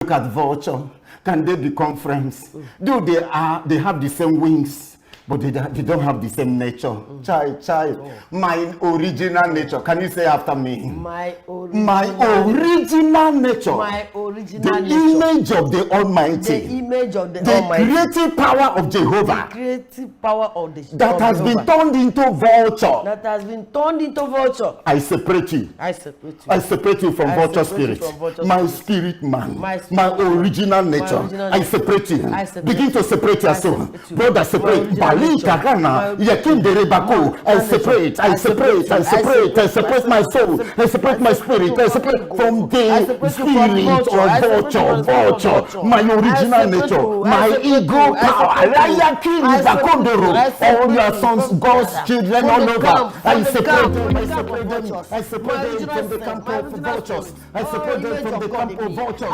Look at vulture. Can they become friends? Though they have the same wings, but they don't have the same nature. Child. My original nature. Can you say after me? My original nature. My original nature. The image of the Almighty. The image of the The Almighty. creative power of Jehovah. The creative power of the That has been turned into vulture. That has been turned into vulture. I separate you. I separate you. I separate you from vulture spirit. My spirit man. My original nature. I separate you. Begin to separate your soul. Brother, separate. Bali Kagana. Yakindere Baku. I separate my soul. I separate my spirit. I separate from the spirit of vulture. My original nature. My ego power. All your sons, God's children all over. I separate them. I separate them from the camp of vultures. I separate them from the camp of vultures.